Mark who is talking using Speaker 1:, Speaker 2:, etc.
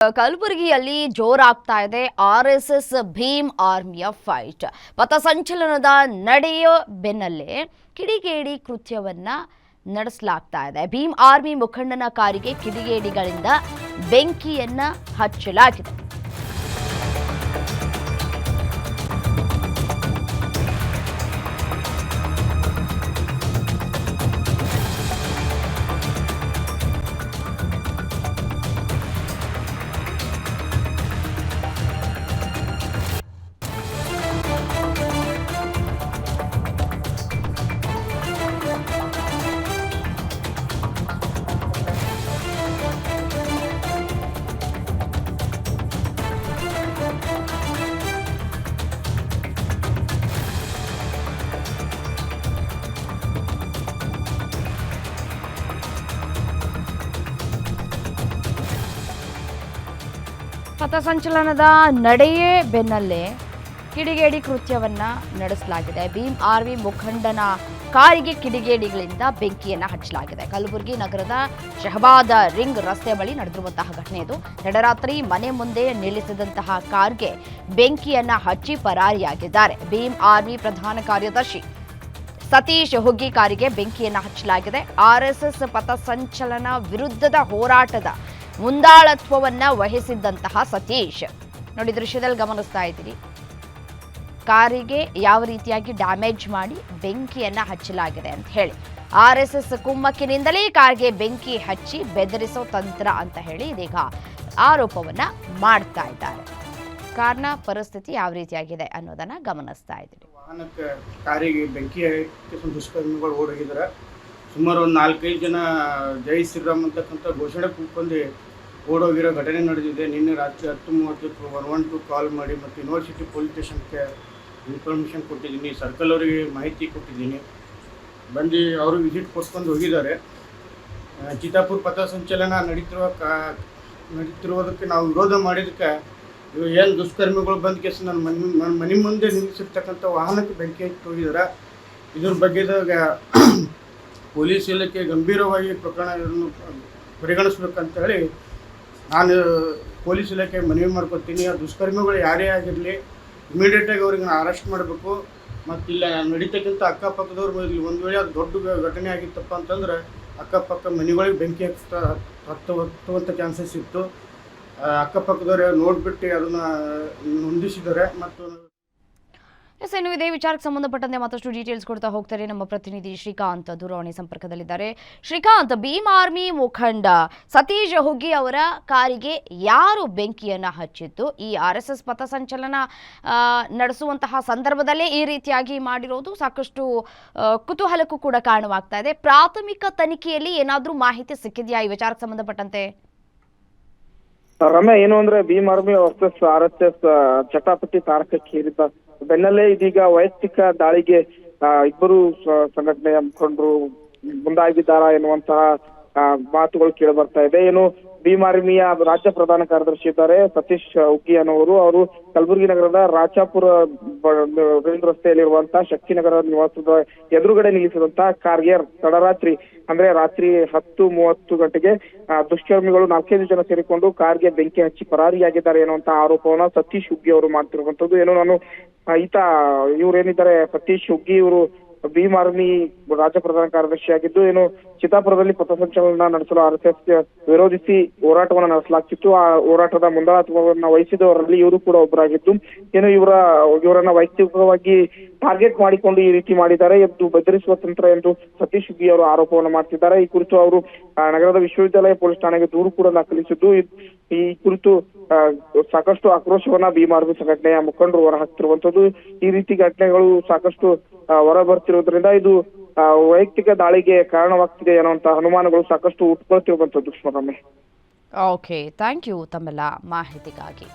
Speaker 1: ಕಲಬುರಗಿಯಲ್ಲಿ ಜೋರಾಗ್ತಾ ಇದೆ RSS Bhim ಆರ್ಮಿಯ fight. ಪಥಸಂಚಲನದ ನಡೆಯ ಬೆನ್ನಲ್ಲೇ ಕಿಡಿಗೇಡಿ ಕೃತ್ಯವನ್ನ ನಡೆಸಲಾಗ್ತಾ ಇದೆ. ಭೀಮ್ ಆರ್ಮಿ ಮುಖಂಡನ ಕಾರಿಗೆ ಕಿಡಿಗೇಡಿಗಳಿಂದ ಬೆಂಕಿಯನ್ನ ಹಚ್ಚಲಾಗಿದೆ. ಪಥಸಂಚಲನದ ನಡೆಯೇ ಬೆನ್ನಲ್ಲೇ ಕಿಡಿಗೇಡಿ ಕೃತ್ಯವನ್ನ ನಡೆಸಲಾಗಿದೆ. ಭೀಮ್ ಆರ್ಮಿ ಮುಖಂಡನ ಕಾರಿಗೆ ಕಿಡಿಗೇಡಿಗಳಿಂದ ಬೆಂಕಿಯನ್ನ ಹಚ್ಚಲಾಗಿದೆ. ಕಲಬುರಗಿ ನಗರದ ಶಹಬಾದ್ ರಿಂಗ್ ರಸ್ತೆ ಬಳಿ ನಡೆದಿರುವಂತಹ ಘಟನೆ ಇದು. ತಡರಾತ್ರಿ ಮನೆ ಮುಂದೆ ನಿಲ್ಲಿಸಿದಂತಹ ಕಾರ್ಗೆ ಬೆಂಕಿಯನ್ನ ಹಚ್ಚಿ ಪರಾರಿಯಾಗಿದ್ದಾರೆ. ಭೀಮ್ ಆರ್ಮಿ ಪ್ರಧಾನ ಕಾರ್ಯದರ್ಶಿ ಸತೀಶ್ ಹುಗ್ಗಿ ಕಾರಿಗೆ ಬೆಂಕಿಯನ್ನ ಹಚ್ಚಲಾಗಿದೆ. ಆರ್ಎಸ್ಎಸ್ ಪಥಸಂಚಲನ ವಿರುದ್ಧದ ಹೋರಾಟದ ಮುಂದಾಳತ್ವವನ್ನ ವಹಿಸಿದ್ದಂತಹ ಸತೀಶ್ ನೋಡಿ ದೃಶ್ಯದಲ್ಲಿ ಗಮನಿಸ್ತಾ ಇದ್ದೀರಿ. ಕಾರಿಗೆ ಯಾವ ರೀತಿಯಾಗಿ ಡ್ಯಾಮೇಜ್ ಮಾಡಿ ಬೆಂಕಿಯನ್ನ ಹಚ್ಚಲಾಗಿದೆ ಅಂತ ಹೇಳಿ ಆರ್ಎಸ್ಎಸ್ ಕುಮ್ಮಕ್ಕಿನಿಂದಲೇ ಕಾರ್ಗೆ ಬೆಂಕಿ ಹಚ್ಚಿ ಬೆದರಿಸೋ ತಂತ್ರ ಅಂತ ಹೇಳಿ ಇದೀಗ ಆರೋಪವನ್ನ ಮಾಡ್ತಾ ಇದ್ದಾರೆ. ಕಾರ್ನ ಪರಿಸ್ಥಿತಿ ಯಾವ ರೀತಿಯಾಗಿದೆ ಅನ್ನೋದನ್ನ ಗಮನಿಸ್ತಾ ಇದ್ದೀರಿ.
Speaker 2: ವಾಹನಕ್ಕೆ ಕಾರಿಗೆ ಬೆಂಕಿ ಹಚ್ಚಿ ದುಷ್ಕರ್ಮಿಗಳು ಓಡೋಗಿದ್ದಾರೆ. ಸುಮಾರು ಒಂದು 4-5 ಜನ ಜೈ ಶ್ರೀರಾಮ್ ಅಂತಕ್ಕಂಥ ಘೋಷಣೆ ಕೂತ್ಕೊಂಡು ಓಡೋಗಿರೋ ಘಟನೆ ನಡೆದಿದೆ. ನಿನ್ನೆ ರಾತ್ರಿ 10:30ಕ್ಕೆ 112 ಕಾಲ್ ಮಾಡಿ ಮತ್ತು ಯೂನಿವರ್ಸಿಟಿ ಪೊಲೀಸ್ ಸ್ಟೇಷನ್ಗೆ ಇನ್ಫಾರ್ಮೇಷನ್ ಕೊಟ್ಟಿದ್ದೀನಿ. ಸರ್ಕಲ್ ಅವರಿಗೆ ಮಾಹಿತಿ ಕೊಟ್ಟಿದ್ದೀನಿ. ಬಂದು ಅವರು ವಿಸಿಟ್ ಕೊಟ್ಕೊಂಡು ಹೋಗಿದ್ದಾರೆ. ಚಿತ್ತಾಪುರ ಪಥಸಂಚಲನ ನಡೀತಿರುವುದಕ್ಕೆ ನಾವು ವಿರೋಧ ಮಾಡಿದ್ದಕ್ಕೆ ಇವು ಏನು ದುಷ್ಕರ್ಮಿಗಳು ಬಂದ ಕೇಸ್ ನನ್ನ ಮನೆ ಮುಂದೆ ನಿಲ್ಲಿಸಿರ್ತಕ್ಕಂಥ ವಾಹನಕ್ಕೆ ಬೆಂಕಿ ಹಚ್ಚಿ ಹೋಗಿದ್ದಾರೆ. ಇದ್ರ ಬಗ್ಗೆದಾಗ ಪೊಲೀಸ್ ಇಲಾಖೆ ಗಂಭೀರವಾಗಿ ಪ್ರಕರಣವನ್ನು ಪರಿಗಣಿಸ್ಬೇಕಂತ ಹೇಳಿ ನಾನು ಪೊಲೀಸ್ ಇಲಾಖೆ ಮನವಿ ಮಾಡ್ಕೊತೀನಿ. ಆ ದುಷ್ಕರ್ಮಿಗಳು ಯಾರೇ ಆಗಿರಲಿ ಇಮಿಡಿಯೇಟಾಗಿ ಅವ್ರಿಗೆ ಅರೆಸ್ಟ್ ಮಾಡಬೇಕು. ಮತ್ತು ಇಲ್ಲ ನಡೀತಕ್ಕಂಥ ಅಕ್ಕಪಕ್ಕದವ್ರು ಇಲ್ಲಿ ಒಂದು ವೇಳೆ ಅದು ದೊಡ್ಡ ಘಟನೆ ಆಗಿತ್ತಪ್ಪ ಅಂತಂದ್ರೆ ಅಕ್ಕಪಕ್ಕ ಮನೆಗಳಿಗೆ ಬೆಂಕಿ ಹತ್ತುವಂಥ ಚಾನ್ಸಸ್ ಇತ್ತು. ಅಕ್ಕಪಕ್ಕದವ್ರು ನೋಡಿಬಿಟ್ಟು ಅದನ್ನು ಹೊಂದಿಸಿದ್ದಾರೆ. ಮತ್ತು
Speaker 1: ಇನ್ನು ಇದೇ ವಿಚಾರಕ್ಕೆ ಸಂಬಂಧಪಟ್ಟಂತೆ ಮತ್ತಷ್ಟು ಡೀಟೇಲ್ಸ್ ಕೊಡ್ತಾ ಹೋಗ್ತಾರೆ ನಮ್ಮ ಪ್ರತಿನಿಧಿ ಶ್ರೀಕಾಂತ್ ದೂರವಾಣಿ ಸಂಪರ್ಕದಲ್ಲಿದ್ದಾರೆ. ಶ್ರೀಕಾಂತ್, ಭೀಮ್ ಆರ್ಮಿ ಮುಖಂಡ ಸತೀಶ್ ಹುಗ್ಗಿ ಅವರ ಕಾರಿಗೆ ಯಾರು ಬೆಂಕಿಯನ್ನ ಹಚ್ಚಿದ್ದು? ಈ ಆರ್ಎಸ್ಎಸ್ ಪಥಸಂಚಲನ ನಡೆಸುವಂತಹ ಸಂದರ್ಭದಲ್ಲೇ ಈ ರೀತಿಯಾಗಿ ಮಾಡಿರೋದು ಸಾಕಷ್ಟು ಕುತೂಹಲಕ್ಕೂ ಕೂಡ ಕಾರಣವಾಗ್ತಾ ಇದೆ. ಪ್ರಾಥಮಿಕ ತನಿಖೆಯಲ್ಲಿ ಏನಾದರೂ ಮಾಹಿತಿ ಸಿಕ್ಕಿದೆಯಾ ಈ ವಿಚಾರಕ್ಕೆ ಸಂಬಂಧಪಟ್ಟಂತೆ?
Speaker 3: ರಮ್ಯ, ಏನು ಅಂದ್ರೆ ಭೀಮ್ ಆರ್ಮಿ ವರ್ಸಸ್ ಆರ್ಎಸ್ಎಸ್ ಚಟಾಪಟಿ ತಾರಕಕ್ಕೇರಿದ ಬೆನ್ನಲ್ಲೇ ಇದೀಗ ವೈಯಕ್ತಿಕ ದಾಳಿಗೆ ಇಬ್ಬರು ಸಂಘಟನೆಯ ಮುಖಂಡರು ಮುಂದಾಗಿದ್ದಾರಾ ಎನ್ನುವಂತಹ ಮಾತುಗಳು ಕೇಳಿ ಬರ್ತಾ ಇದೆ. ಏನು ಭೀಮ್ ಆರ್ಮಿಯ ರಾಜ್ಯ ಪ್ರಧಾನ ಕಾರ್ಯದರ್ಶಿ ಇದ್ದಾರೆ ಸತೀಶ್ ಹುಗ್ಗಿ ಅನ್ನೋರು. ಅವರು ಕಲಬುರಗಿ ನಗರದ ರಾಚಾಪುರ ರೈಲ್ ರಸ್ತೆಯಲ್ಲಿರುವಂತಹ ಶಕ್ತಿನಗರ ನಿವಾಸದ ಎದುರುಗಡೆ ನಿಲ್ಲಿಸಿದಂತಹ ಕಾರ್ಗೆ ತಡರಾತ್ರಿ ಅಂದ್ರೆ ರಾತ್ರಿ 10:30 ಗಂಟೆಗೆ ದುಷ್ಕರ್ಮಿಗಳು 4-5 ಜನ ಸೇರಿಕೊಂಡು ಕಾರ್ಗೆ ಬೆಂಕಿ ಹಚ್ಚಿ ಪರಾರಿಯಾಗಿದ್ದಾರೆ ಎನ್ನುವಂತಹ ಆರೋಪವನ್ನ ಸತೀಶ್ ಹುಗ್ಗಿ ಅವರು ಮಾಡ್ತಿರುವಂತದ್ದು. ಏನು ನಾನು ಇವ್ರೇನಿದ್ದಾರೆ ಸತೀಶ್ ಹುಗ್ಗಿ ಇವರು ಭೀಮ್ ಆರ್ಮಿ ರಾಜ್ಯ ಪ್ರಧಾನ ಕಾರ್ಯದರ್ಶಿಯಾಗಿದ್ದು, ಏನು ಚಿತ್ತಾಪುರದಲ್ಲಿ ಪಥಸಂಚಲನ ನಡೆಸಲು ಆರ್ಎಸ್ಎಸ್ ವಿರೋಧಿಸಿ ಹೋರಾಟವನ್ನು ನಡೆಸಲಾಗ್ತಿತ್ತು. ಆ ಹೋರಾಟದ ಮುಂದಾಳತ್ವವನ್ನು ವಹಿಸಿದವರಲ್ಲಿ ಇವರು ಕೂಡ ಒಬ್ಬರಾಗಿದ್ದು, ಏನು ಇವರನ್ನ ವೈಯಕ್ತಿಕವಾಗಿ ಟಾರ್ಗೆಟ್ ಮಾಡಿಕೊಂಡು ಈ ರೀತಿ ಮಾಡಿದ್ದಾರೆ ಎಂದು ಬೆದರಿಸುವ ತಂತ್ರ ಎಂದು ಸತೀಶ್ ಹುಗ್ಗಿ ಅವರು ಆರೋಪವನ್ನು ಮಾಡ್ತಿದ್ದಾರೆ. ಈ ಕುರಿತು ಅವರು ನಗರದ ವಿಶ್ವವಿದ್ಯಾಲಯ ಪೊಲೀಸ್ ಠಾಣೆಗೆ ದೂರು ಕೂಡ ದಾಖಲಿಸಿದ್ದು, ಈ ಕುರಿತು ಸಾಕಷ್ಟು ಆಕ್ರೋಶವನ್ನ ಭೀಮ್ ಆರ್ಮಿ ಸಂಘಟನೆಯ ಮುಖಂಡರು ಹೊರಹಾಕ್ತಿರುವಂತದ್ದು. ಈ ರೀತಿ ಘಟನೆಗಳು ಸಾಕಷ್ಟು ಹೊರ ಬರ್ತಿರೋದ್ರಿಂದ ಇದು ವೈಯಕ್ತಿಕ ದಾಳಿಗೆ ಕಾರಣವಾಗ್ತಿದೆ ಅನ್ನುವಂತಹ ಅನುಮಾನಗಳು ಸಾಕಷ್ಟು ಉಟ್ಕೊಳ್ತಿರುವಂತದ್ದು.
Speaker 1: ಓಕೆ, ಥ್ಯಾಂಕ್ ಯು ತಮ್ಮೆಲ್ಲ ಮಾಹಿತಿಗಾಗಿ.